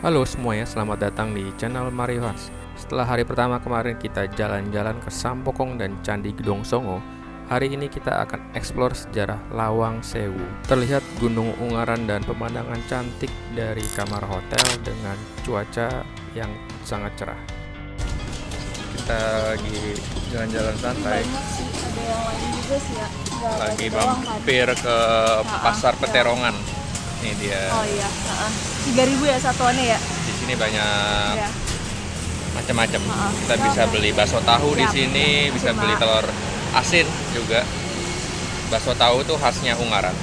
Halo semuanya, selamat datang di channel Mario Hans. Setelah hari pertama kemarin kita jalan-jalan ke Sampokong dan Candi Gedong Songo, hari ini kita akan eksplor sejarah Lawang Sewu. Terlihat Gunung Ungaran dan pemandangan cantik dari kamar hotel dengan cuaca yang sangat cerah. Kita lagi jalan-jalan santai, Banyak sih, ada yang lain juga sih ya. Nggak lagi gitu doang kan. mampir ke Pasar Peterongan. Ini dia. Oh iya, 3.000 ya satuannya ya. Di sini banyak Iya. macam-macam. Kita Oke. bisa beli bakso tahu di Siap. sini, bisa Cuma- beli telur asin juga. Bakso tahu itu khasnya Ungaran.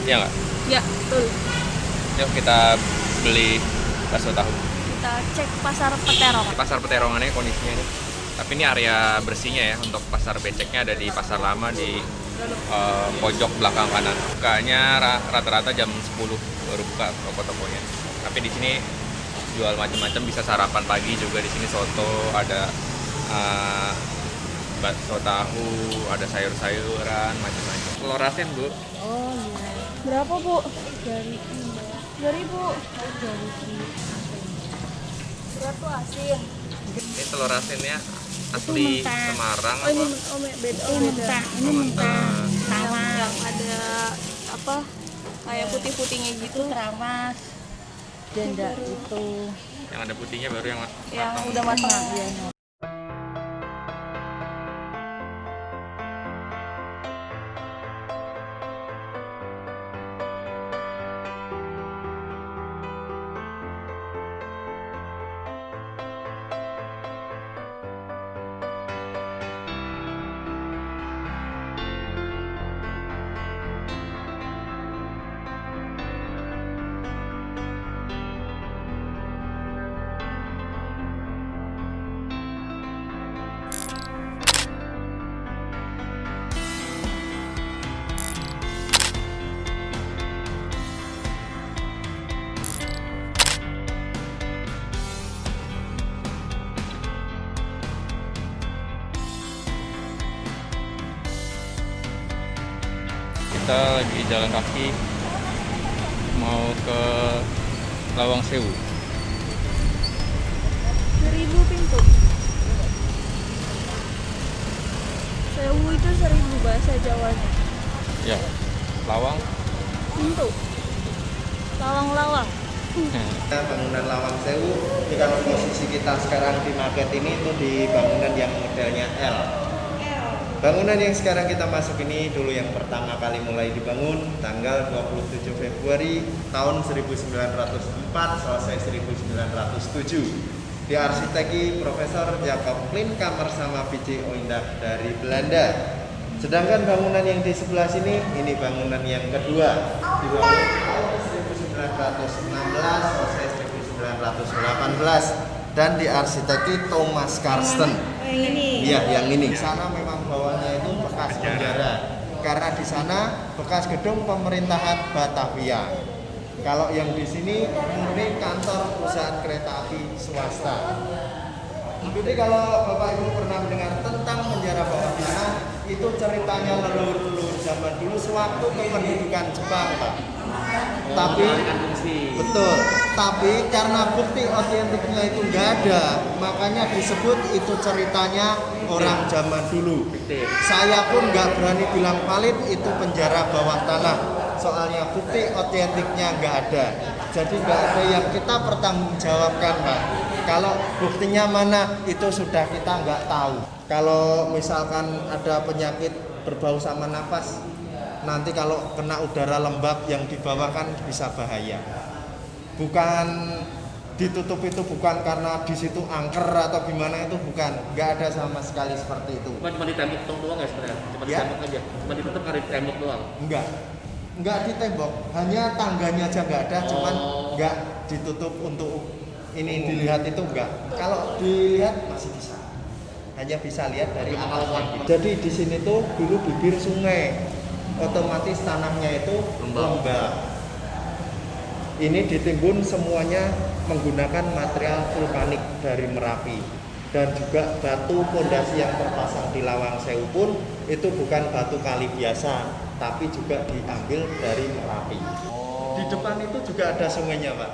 Iya nggak? Ya, betul. Yuk kita beli bakso tahu. Kita cek pasar Peterong. Pasar Peterongannya kondisinya ini. Tapi ini area bersihnya ya. Untuk pasar beceknya ada di pasar lama di pojok belakang kanan. Bukanya rata-rata jam 10 baru buka toko-tokonya. Tapi di sini jual macam-macam, bisa sarapan pagi juga di sini, soto, ada bakso tahu, ada sayur-sayuran macam-macam. Telur asin, Bu. Oh iya. Berapa, Bu? 3.000. Berat tuh asin. Ini telur asinnya asli Semarang Oh ini apa? beda. Ini mentah, ini mentah. Yang ada apa? Kayak putih-putihnya gitu. Terawas. Janda itu. Yang ada putihnya baru yang Yang matang. udah matang. Iya. Kita lagi jalan kaki mau ke Lawang Sewu. 1.000 pintu. Sewu itu 1.000 bahasa Jawanya. Ya, Lawang. Pintu. Lawang-lawang. Bangunan Lawang Sewu, ini kalau posisi kita sekarang di market ini itu di bangunan yang modelnya L. Bangunan yang sekarang kita masuk ini dulu yang pertama kali mulai dibangun tanggal 27 Februari tahun 1904, selesai 1907. Diarsiteki Profesor Jacob Klinkamer sama B.J. Oindak dari Belanda. Sedangkan bangunan yang di sebelah sini, ini bangunan yang kedua, dibangun tahun 1916, selesai 1918, dan diarsiteki Thomas Karsten. Yang ini. Iya, yang ini. Di sana memang bawahnya itu bekas penjara. Karena di sana bekas gedung pemerintahan Batavia. Kalau yang di sini murni kantor perusahaan kereta api swasta. Jadi kalau Bapak Ibu pernah mendengar tentang penjara bawah tanah, itu ceritanya leluhur zaman dulu sewaktu kependudukan Jepang, Pak. Tapi betul, tapi karena bukti otentiknya itu nggak ada, makanya disebut itu ceritanya orang zaman dulu. Saya pun nggak berani bilang valid itu penjara bawah tanah, soalnya bukti otentiknya nggak ada. Jadi nggak ada yang kita pertanggungjawabkan, Pak. Kalau buktinya mana itu sudah kita nggak tahu. Kalau misalkan ada penyakit berbau sama napas, nanti kalau kena udara lembab yang di bawah kan bisa bahaya. Bukan ditutup itu bukan karena di situ angker atau gimana, itu bukan, nggak ada sama sekali seperti itu. Cuma ditembok doang nggak sebenarnya? Cuma Ya. ditembok aja. Cuma ditutup karena ditembok doang. Nggak ditembok, hanya tangganya aja nggak ada, cuman Oh. nggak ditutup untuk ini dilihat itu enggak. Kalau dilihat masih bisa, hanya bisa lihat dari atasnya. Jadi di sini tuh dulu bibir sungai, otomatis tanahnya itu lembab. Ini ditimbun semuanya menggunakan material vulkanik dari Merapi, dan juga batu pondasi yang terpasang di Lawang Sewu pun itu bukan batu kali biasa, tapi juga diambil dari Merapi. Di depan itu juga ada sungainya, Pak.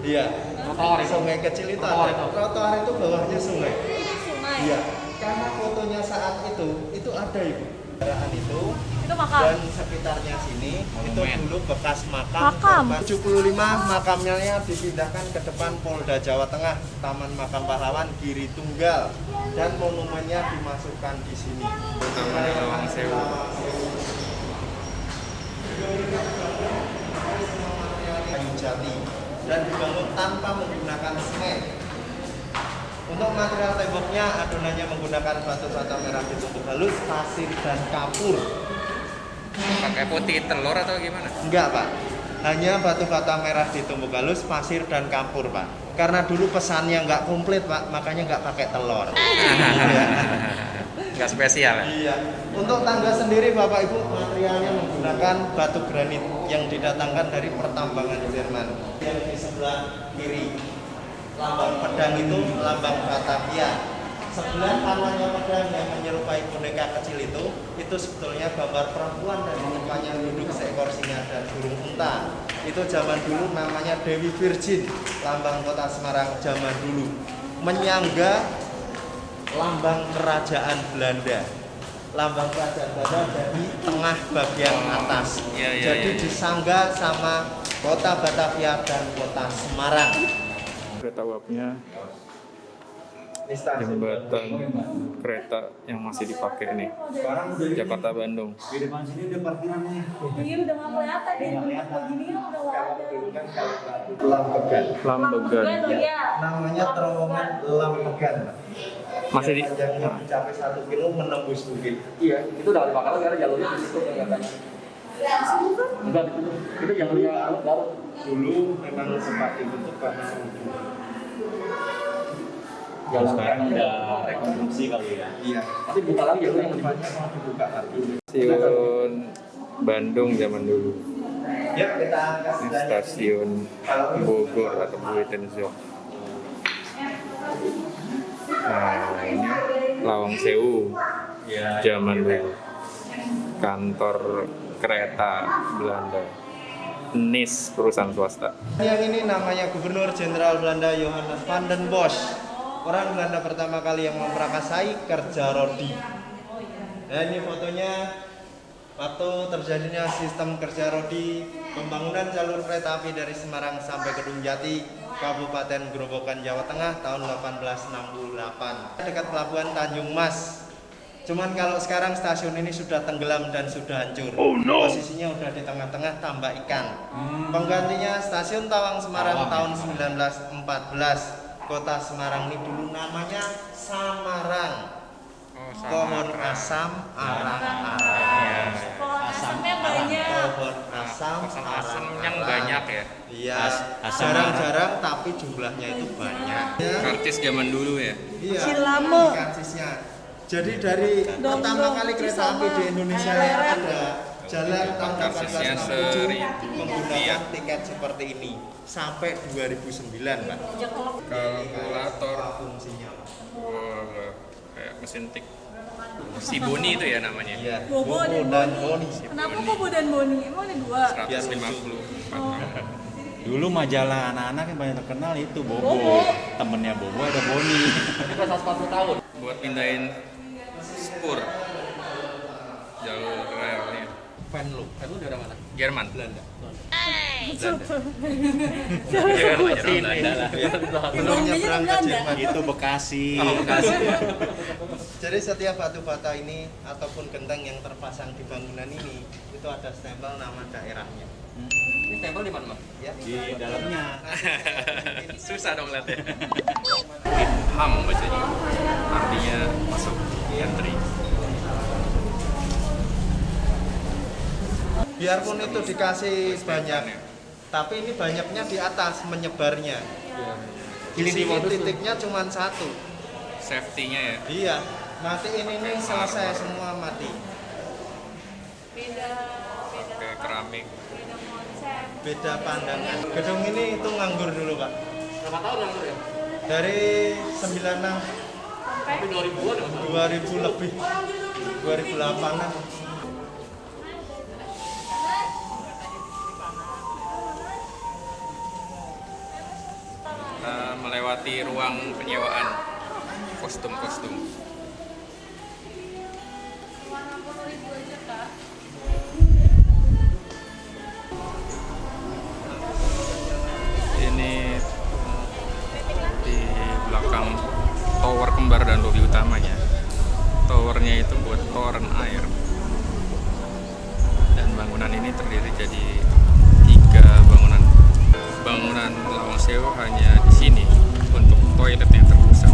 Iya. Trotoar itu. Sungai kecil itu Trotoar ada. itu. Trotoar itu bawahnya sungai. Sungai. Iya. Karena fotonya saat itu ada ibu. Kendaraan itu Itu makam. dan sekitarnya sini itu dulu bekas makam. Makam. Korban 75 makamnya dipindahkan ke depan Polda Jawa Tengah, Taman Makam Pahlawan Giri Tunggal, dan monumennya dimasukkan di sini. Namanya Lawang Sewu. Kayu jati dan dibangun tanpa menggunakan semen. Untuk material temboknya adonannya menggunakan batu bata merah ditumbuk halus, pasir dan kapur. Pakai putih telur atau gimana? Enggak pak, hanya batu bata merah ditumbuk halus, pasir dan kapur pak. Karena dulu pesannya nggak komplit pak, makanya nggak pakai telur. Iya. Nggak spesial ya? Iya. Untuk tangga sendiri bapak ibu materialnya menggunakan batu granit yang didatangkan dari pertambangan Jerman. Yang di sebelah kiri lambang pedang itu lambang Batavia. Sebelah kanannya pedang yang menyerupai boneka kecil itu sebetulnya gambar perempuan dan di depannya duduk seekor singa dan burung unta. Itu zaman dulu namanya Dewi Virgin, lambang kota Semarang zaman dulu. Menyangga lambang kerajaan Belanda. Lambang kerajaan Belanda dari tengah bagian atas. Jadi disangga sama kota Batavia dan kota Semarang. Kereta uapnya, jembatan kereta yang masih dipakai nih, Jakarta Bandung. Di depan sini udah parkirannya. Iya udah nggak kelihatan ya. Begini kan udah nggak ada. Lambegan. Lambegan. Iya. Namanya terowongan Lambegan. Masih di. Panjangnya mencapai 1 kilo menembus bukit. Iya, itu udah dibakar karena jalurnya di situ yang katanya. Enggak, itu jalurnya Garut. Dulu memang sempat dibentuk karena Jalur yang udah rekonstruksi kali ya. iya. Tapi buka lagi jalurnya yang Depannya mau dibuka lagi. Stasiun Bandung zaman dulu. Ya kita kasih Ini stasiun Bogor atau Buitenzok. Nah ini Lawang Sewu zaman dulu. Kantor kereta Belanda. NIS perusahaan swasta. Yang ini namanya Gubernur Jenderal Belanda Johannes van den Bosch. Orang Belanda pertama kali yang memprakarsai kerja rodi. Nah ini fotonya waktu terjadinya sistem kerja rodi, pembangunan jalur kereta api dari Semarang sampai Kedung Jati, Kabupaten Grobogan, Jawa Tengah tahun 1868 dekat pelabuhan Tanjung Mas. Cuman kalau sekarang stasiun ini sudah tenggelam dan sudah hancur. Posisinya udah di tengah-tengah tambak ikan. Penggantinya stasiun Tawang Semarang tahun 1914. Kota Semarang ini dulu namanya Samarang. Pohon asam arang-arang. Pohon asamnya banyak. Pohon asam Asam yang arang-arang. banyak ya. Iya. Jarang-jarang tapi jumlahnya itu banyak. Karcis zaman dulu ya. Iya. Cilame. Karcisnya. Jadi dari pertama kali kereta api di Indonesia yang ada jalan tahun Karsisnya 1867 menggunakan tiket seperti ini sampai 2009 Pak. Kalkulator. Fungsinya. Wah, kayak mesin tik. Si Boni itu ya namanya. Iya. Bobo dan Boni. Kenapa Bobo dan Boni? Emang ada dua? 150. Dulu majalah anak-anak yang banyak terkenal itu Bobo. Bobo. Temennya Bobo ada Boni. Itu kan 140 tahun. Buat pindahin spur jalur relnya. Venlo dari mana? Jerman. Belanda. Belum nyebrang ke Jerman. Itu Bekasi. Jadi setiap batu bata ini ataupun genteng yang terpasang di bangunan ini itu ada stempel nama daerahnya. Ini stempel di mana, Mas? Ya. Di dalamnya. Susah dong lihatnya. Ham bacanya. Artinya masuk entry. Biarpun itu dikasih banyak, tapi ini banyaknya di atas menyebarnya. Di Ini sini modus tuh. titiknya cuma satu. Safety-nya ya. Iya, nanti ini nih selesai semua mati. Beda Kayak keramik. beda konsep. Beda pandangan. Gedung ini itu nganggur dulu Pak. Berapa tahun nganggur ya? Dari 96 Tapi 2000-an ya, Mas? 2000 lebih. 2008-an. melewati ruang penyewaan kostum-kostum. Ini di belakang tower kembar dan lobi utamanya. Towernya itu buat toren air. Dan bangunan ini terdiri jadi 3 bangunan. Bangunan Lawang Sewu hanya di sini untuk toilet yang terpusat.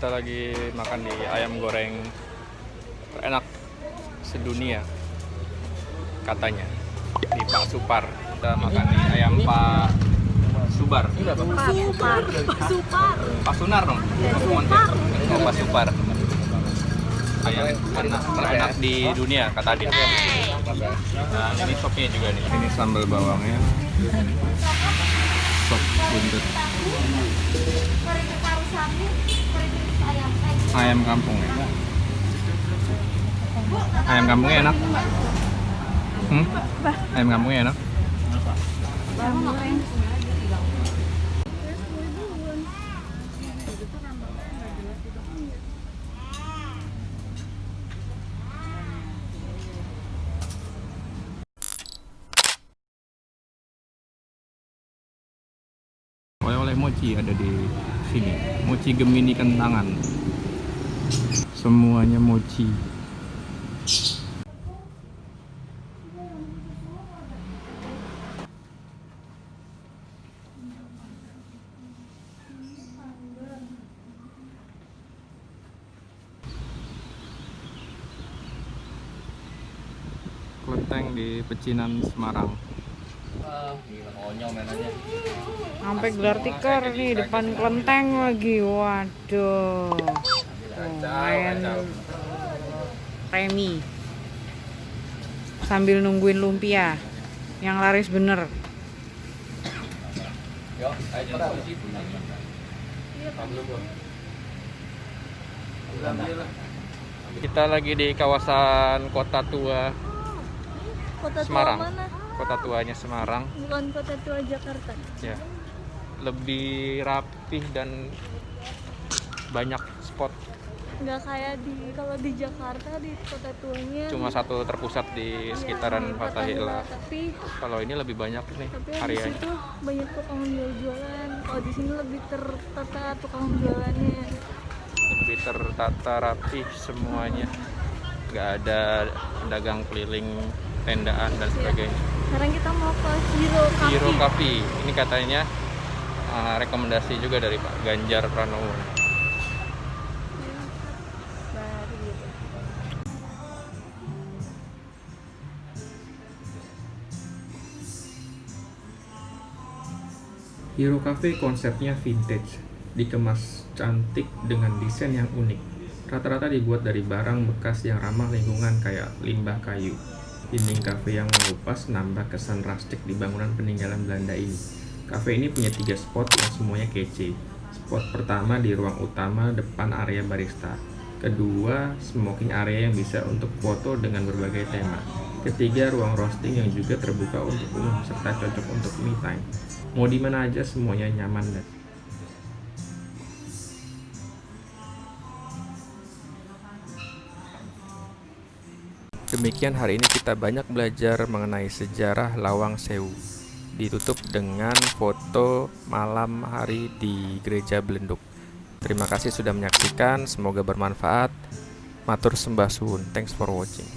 Kita lagi makan di ayam goreng terenak sedunia katanya di Pak Supar. Kita makan di ayam Pak Subar. Pak Sunar dong. Oh, Pak Supar. Ayam terenak di dunia kata Adit. Nah, ini sopnya juga nih. Ini sambal bawangnya. Sop buntut. Ayam kampung ya. Ayam kampungnya enak. Ayam kampungnya enak. Oleh-oleh mochi ada di sini. Mochi Gemini kentangan. Semuanya mochi. Kelenteng di Pecinan, Semarang. Sampai gelar tikar nih depan kelenteng lagi. Waduh. Main remi sambil nungguin lumpia yang laris bener. Kita lagi di kawasan Kota Tua Kota tua Semarang. mana? Kota tuanya Semarang. Bukan kota tua Jakarta. Ya. Lebih rapih dan banyak spot. Nggak kayak kalau di Jakarta di kota tuanya Cuma satu terpusat di sekitaran Fathahillah. Tapi Kalau ini lebih banyak nih di areanya. situ banyak tukang jualan. Kalau di sini lebih tertata tukang jualannya. Lebih tertata rapih semuanya. Nggak ada dagang keliling, tendaan dan sebagainya. Sekarang kita mau ke Hero Cafe. Hero Cafe ini katanya rekomendasi juga dari Pak Ganjar Pranowo. Baru gitu. Hero Cafe konsepnya vintage, dikemas cantik dengan desain yang unik. Rata-rata dibuat dari barang bekas yang ramah lingkungan kayak limbah kayu. Dinding kafe yang mengupas nambah kesan rustic di bangunan peninggalan Belanda ini. Kafe ini punya 3 spot yang semuanya kece. Spot pertama di ruang utama depan area barista. Kedua, smoking area yang bisa untuk foto dengan berbagai tema. Ketiga, ruang roasting yang juga terbuka untuk umum serta cocok untuk me time. Mau di mana aja semuanya nyaman dan demikian hari ini kita banyak belajar mengenai sejarah Lawang Sewu. Ditutup dengan foto malam hari di Gereja Belenduk. Terima kasih sudah menyaksikan, semoga bermanfaat. Matur sembah suwun. Thanks for watching.